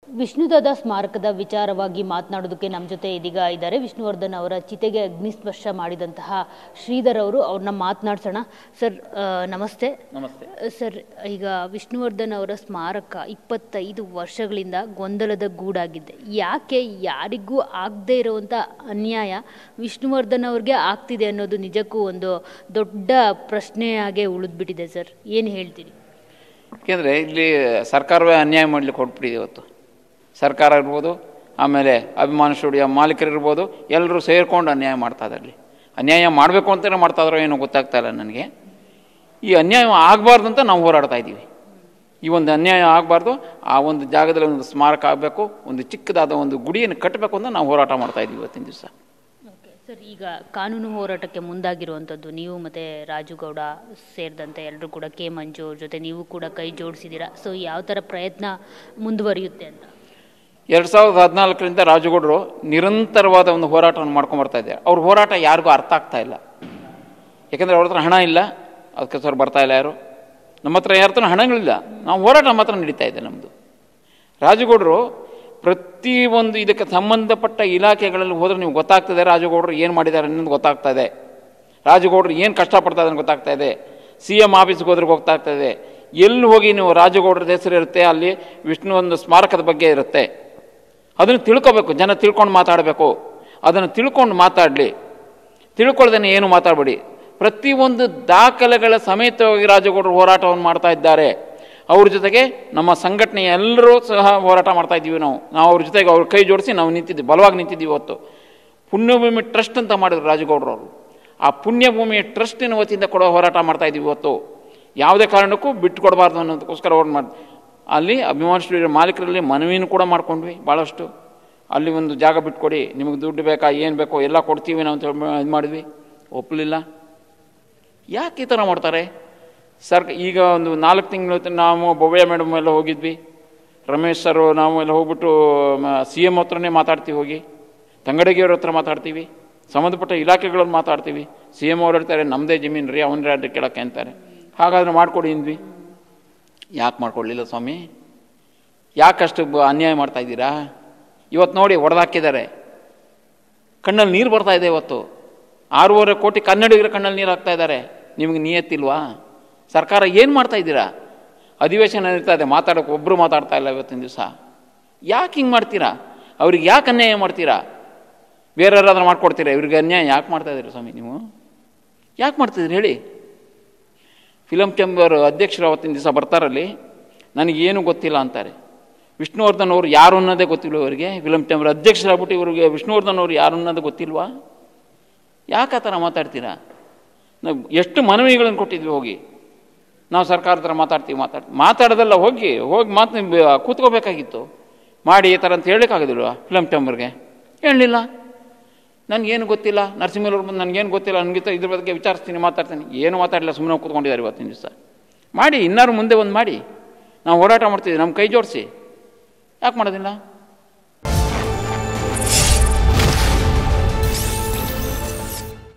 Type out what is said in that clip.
ವಿಷ್ಣುದಾದ ಸ್ಮಾರಕದ ವಿಚಾರವಾಗಿ ಮಾತನಾಡೋದಕ್ಕೆ ನಮ್ಮ ಜೊತೆ ಇದೀಗ ಇದ್ದಾರೆ. ವಿಷ್ಣುವರ್ಧನ್ ಅವರ ಚಿತೆಗೆ ಅಗ್ನಿಸ್ಪರ್ಶ ಮಾಡಿದಂತಹ ಶ್ರೀಧರ್ ಅವರು, ಅವ್ರನ್ನ ಮಾತನಾಡ್ಸೋಣ. ಸರ್ ನಮಸ್ತೆ. ನಮಸ್ತೆ ಸರ್, ಈಗ ವಿಷ್ಣುವರ್ಧನ್ ಅವರ ಸ್ಮಾರಕ 25 ವರ್ಷಗಳಿಂದ ಗೊಂದಲದ ಗೂಡಾಗಿದೆ. ಯಾಕೆ ಯಾರಿಗೂ ಆಗದೆ ಇರುವಂಥ ಅನ್ಯಾಯ ವಿಷ್ಣುವರ್ಧನ್ ಅವ್ರಿಗೆ ಆಗ್ತಿದೆ ಅನ್ನೋದು ನಿಜಕ್ಕೂ ಒಂದು ದೊಡ್ಡ ಪ್ರಶ್ನೆಯಾಗೆ ಉಳಿದ್ಬಿಟ್ಟಿದೆ. ಸರ್, ಏನು ಹೇಳ್ತೀರಿ? ಯಾಕೆಂದರೆ ಇಲ್ಲಿ ಸರ್ಕಾರವೇ ಅನ್ಯಾಯ ಮಾಡಲಿಕ್ಕೆ ಹೊರಟ್ಬಿಟ್ಟಿದೆ. ಇವತ್ತು ಸರ್ಕಾರ ಇರ್ಬೋದು, ಆಮೇಲೆ ಅಭಿಮಾನ ಸ್ಟುಡಿಯೋ ಮಾಲೀಕರಿರ್ಬೋದು, ಎಲ್ಲರೂ ಸೇರಿಕೊಂಡು ಅನ್ಯಾಯ ಮಾಡ್ತಾ ಇದ್ದಾರೆ. ಅಲ್ಲಿ ಅನ್ಯಾಯ ಮಾಡಬೇಕು ಅಂತಲೇ ಮಾಡ್ತಾ ಇದ್ದಾರೋ ಏನೋ ಗೊತ್ತಾಗ್ತಾ ಇಲ್ಲ ನನಗೆ. ಈ ಅನ್ಯಾಯ ಆಗಬಾರ್ದು ಅಂತ ನಾವು ಹೋರಾಡ್ತಾ ಇದ್ದೀವಿ. ಈ ಒಂದು ಅನ್ಯಾಯ ಆಗಬಾರ್ದು, ಆ ಒಂದು ಜಾಗದಲ್ಲಿ ಒಂದು ಸ್ಮಾರಕ ಆಗಬೇಕು, ಒಂದು ಚಿಕ್ಕದಾದ ಒಂದು ಗುಡಿಯನ್ನು ಕಟ್ಟಬೇಕು ಅಂತ ನಾವು ಹೋರಾಟ ಮಾಡ್ತಾ ಇದ್ದೀವಿ ಇವತ್ತಿನ ದಿವಸ. ಸರ್, ಈಗ ಕಾನೂನು ಹೋರಾಟಕ್ಕೆ ಮುಂದಾಗಿರುವಂಥದ್ದು ನೀವು ಮತ್ತು ರಾಜುಗೌಡ ಸೇರಿದಂತೆ ಎಲ್ಲರೂ ಕೂಡ, ಕೆ ಮಂಜು ಅವ್ರ ಜೊತೆ ನೀವು ಕೂಡ ಕೈ ಜೋಡಿಸಿದ್ದೀರಾ. ಸೊ ಯಾವ ಥರ ಪ್ರಯತ್ನ ಮುಂದುವರಿಯುತ್ತೆ ಅಂತ? 2014ರಿಂದ ರಾಜುಗೌಡರು ನಿರಂತರವಾದ ಒಂದು ಹೋರಾಟವನ್ನು ಮಾಡ್ಕೊಂಬರ್ತಾ ಇದ್ದಾರೆ. ಅವ್ರ ಹೋರಾಟ ಯಾರಿಗೂ ಅರ್ಥ ಆಗ್ತಾ ಇಲ್ಲ. ಯಾಕೆಂದರೆ ಅವ್ರ ಹತ್ರ ಹಣ ಇಲ್ಲ, ಅದಕ್ಕೋಸ್ಕರ ಬರ್ತಾ ಇಲ್ಲ ಯಾರು. ನಮ್ಮ ಹತ್ರ ಯಾರ ಹತ್ರ ಹಣಗಳಿಲ್ಲ, ನಾವು ಹೋರಾಟ ಮಾತ್ರ ನಡೀತಾ ಇದೆ ನಮ್ಮದು. ರಾಜುಗೌಡರು ಪ್ರತಿಯೊಂದು ಇದಕ್ಕೆ ಸಂಬಂಧಪಟ್ಟ ಇಲಾಖೆಗಳಲ್ಲಿ ಹೋದರೆ ನೀವು ಗೊತ್ತಾಗ್ತದೆ ರಾಜುಗೌಡರು ಏನು ಮಾಡಿದ್ದಾರೆ ಅನ್ನೋದು ಗೊತ್ತಾಗ್ತಾ ಇದೆ. ರಾಜುಗೌಡರು ಏನು ಕಷ್ಟಪಡ್ತಾ ಇದ್ದಾರೆ ಗೊತ್ತಾಗ್ತಾ ಇದೆ. CM ಆಫೀಸ್ಗೆ ಹೋದ್ರೆ ಗೊತ್ತಾಗ್ತಾ ಇದೆ. ಎಲ್ಲಿ ಹೋಗಿ ನೀವು ರಾಜುಗೌಡರದ ಹೆಸರು ಇರುತ್ತೆ, ಅಲ್ಲಿ ವಿಷ್ಣು ಒಂದು ಸ್ಮಾರಕದ ಬಗ್ಗೆ ಇರುತ್ತೆ. ಅದನ್ನು ತಿಳ್ಕೊಬೇಕು, ಜನ ತಿಳ್ಕೊಂಡು ಮಾತಾಡಬೇಕು. ಅದನ್ನು ತಿಳ್ಕೊಂಡು ಮಾತಾಡಲಿ, ತಿಳ್ಕೊಳ್ದೇನೆ ಏನು ಮಾತಾಡಬೇಡಿ. ಪ್ರತಿಯೊಂದು ದಾಖಲೆಗಳ ಸಮೇತವಾಗಿ ರಾಜುಗೌಡರು ಹೋರಾಟವನ್ನು ಮಾಡ್ತಾ ಇದ್ದಾರೆ. ಅವ್ರ ಜೊತೆಗೆ ನಮ್ಮ ಸಂಘಟನೆಯ ಎಲ್ಲರೂ ಸಹ ಹೋರಾಟ ಮಾಡ್ತಾ ಇದ್ದೀವಿ. ನಾವು ಅವ್ರ ಜೊತೆಗೆ ಅವ್ರ ಕೈ ಜೋಡಿಸಿ ನಾವು ನಿಂತಿದ್ದೀವಿ, ಬಲವಾಗಿ ನಿಂತಿದ್ದೀವಿ. ಇವತ್ತು ಪುಣ್ಯಭೂಮಿ ಟ್ರಸ್ಟ್ ಅಂತ ಮಾಡಿದ್ರು ರಾಜುಗೌಡರು ಅವರು. ಆ ಪುಣ್ಯಭೂಮಿ ಟ್ರಸ್ಟಿನ ವತಿಯಿಂದ ಕೊಡೋ ಹೋರಾಟ ಮಾಡ್ತಾ ಇದ್ದೀವಿ. ಇವತ್ತು ಯಾವುದೇ ಕಾರಣಕ್ಕೂ ಬಿಟ್ಟು ಕೊಡಬಾರ್ದು ಅನ್ನೋದಕ್ಕೋಸ್ಕರ ಹೋರಾಟ ಮಾಡಿ ಅಲ್ಲಿ ಅಭಿಮಾನ ಸ್ಟುಡಿಯೋ ಮಾಲೀಕರಲ್ಲಿ ಮನವಿನೂ ಕೂಡ ಮಾಡ್ಕೊಂಡ್ವಿ ಭಾಳಷ್ಟು. ಅಲ್ಲಿ ಒಂದು ಜಾಗ ಬಿಟ್ಕೊಡಿ, ನಿಮಗೆ ದುಡ್ಡು ಬೇಕಾ, ಏನು ಬೇಕೋ ಎಲ್ಲ ಕೊಡ್ತೀವಿ ನಾವು ಅಂತ ಇದು ಮಾಡಿದ್ವಿ. ಒಪ್ಪಲಿಲ್ಲ. ಯಾಕೆ ಈ ಥರ ಮಾಡ್ತಾರೆ ಈಗ ಒಂದು 4 ತಿಂಗಳು ನಾವು ಬೊಬ್ಬಯ್ಯ ಮೇಡಮ್ ಎಲ್ಲ ಹೋಗಿದ್ವಿ, ರಮೇಶ್ ಸರ್ ನಾವು ಎಲ್ಲ ಹೋಗ್ಬಿಟ್ಟು CM ಹತ್ರನೇ ಮಾತಾಡ್ತೀವಿ, ಹೋಗಿ ತಂಗಡಗಿಯವ್ರ ಹತ್ರ ಮಾತಾಡ್ತೀವಿ, ಸಂಬಂಧಪಟ್ಟ ಇಲಾಖೆಗಳನ್ನು ಮಾತಾಡ್ತೀವಿ. CM ಅವ್ರು ಹೇಳ್ತಾರೆ ನಮ್ಮದೇ ಜಮೀನು ರೀ, ಅವನ ರಾಜ್ಯ ಕೇಳೋಕ್ಕೆ ಅಂತಾರೆ. ಹಾಗಾದ್ರೆ ಮಾಡ್ಕೊಡಿ ಅಂದ್ವಿ. ಯಾಕೆ ಮಾಡ್ಕೊಡ್ಲಿಲ್ಲ ಸ್ವಾಮಿ? ಯಾಕಷ್ಟು ಅನ್ಯಾಯ ಮಾಡ್ತಾ ಇದ್ದೀರಾ? ಇವತ್ತು ನೋಡಿ ಹೊಡೆದಾಕಿದ್ದಾರೆ, ಕಣ್ಣಲ್ಲಿ ನೀರು ಬರ್ತಾ ಇದೆ. ಇವತ್ತು 6.5 ಕೋಟಿ ಕನ್ನಡಿಗರ ಕಣ್ಣಲ್ಲಿ ನೀರು ಹಾಕ್ತಾ ಇದ್ದಾರೆ. ನಿಮಗೆ ನಿಯತ್ತಿಲ್ವಾ? ಸರ್ಕಾರ ಏನು ಮಾಡ್ತಾ ಇದ್ದೀರಾ? ಅಧಿವೇಶನ ನಡೀತಾ ಇದೆ, ಮಾತಾಡೋಕೆ ಒಬ್ಬರು ಮಾತಾಡ್ತಾ ಇಲ್ಲ ಇವತ್ತಿನ ದಿವಸ. ಯಾಕೆ ಹಿಂಗೆ ಮಾಡ್ತೀರಾ? ಅವ್ರಿಗೆ ಯಾಕೆ ಅನ್ಯಾಯ ಮಾಡ್ತೀರಾ? ಬೇರೆಯವರಾದ್ರೂ ಮಾಡ್ಕೊಡ್ತೀರಾ, ಇವ್ರಿಗೆ ಅನ್ಯಾಯ ಯಾಕೆ ಮಾಡ್ತಾ ಇದ್ದೀರಾ ಸ್ವಾಮಿ? ನೀವು ಯಾಕೆ ಮಾಡ್ತಿದ್ದೀರಿ ಹೇಳಿ? ಫಿಲಮ್ ಚೇಂಬರ್ ಅಧ್ಯಕ್ಷರು ಅವತ್ತಿನ ದಿವಸ ಬರ್ತಾರಲ್ಲಿ, ನನಗೇನು ಗೊತ್ತಿಲ್ಲ ಅಂತಾರೆ. ವಿಷ್ಣುವರ್ಧನ್ ಅವರು ಯಾರು ಅನ್ನೋದೇ ಗೊತ್ತಿಲ್ಲ ಅವರಿಗೆ. ಫಿಲಮ್ ಚೇಂಬರ್ ಅಧ್ಯಕ್ಷರಾಗ್ಬಿಟ್ಟು ಇವ್ರಿಗೆ ವಿಷ್ಣುವರ್ಧನ್ ಅವರು ಯಾರು ಅನ್ನೋದು ಗೊತ್ತಿಲ್ವಾ? ಯಾಕೆ ಆ ಥರ ಮಾತಾಡ್ತೀರಾ? ನಾವು ಎಷ್ಟು ಮನವಿಗಳನ್ನು ಕೊಟ್ಟಿದ್ವಿ, ಹೋಗಿ ನಾವು ಸರ್ಕಾರದ ಹತ್ರ ಮಾತಾಡೋದಲ್ಲ, ಹೋಗಿ ಕೂತ್ಕೋಬೇಕಾಗಿತ್ತು. ಮಾಡಿ ಈ ಥರ ಅಂತ ಹೇಳೋಕ್ಕಾಗೋದಿಲ್ವಾ ಫಿಲಮ್ ಚೇಂಬರ್ಗೆ? ಹೇಳಲಿಲ್ಲ. ನನಗೇನು ಗೊತ್ತಿಲ್ಲ, ನರಸಿಂಹಯ್ಯವ್ರು ಬಂದು ನನಗೇನು ಗೊತ್ತಿಲ್ಲ, ನನಗೆ ಇದ್ರ ಬಗ್ಗೆ ವಿಚಾರಿಸ್ತೀನಿ, ಮಾತಾಡ್ತೀನಿ. ಏನು ಮಾತಾಡಲಿಲ್ಲ, ಸುಮ್ಮನೆ ಕೂತ್ಕೊಂಡಿದ್ದಾರೆ ಇವತ್ತಿನ ದಿವಸ. ಮಾಡಿ, ಇನ್ನಾರು ಮುಂದೆ ಒಂದು ಮಾಡಿ, ನಾವು ಹೋರಾಟ ಮಾಡ್ತಿದ್ದೀವಿ, ನಮ್ಮ ಕೈ ಜೋಡಿಸಿ. ಯಾಕೆ ಮಾಡೋದಿಲ್ಲ?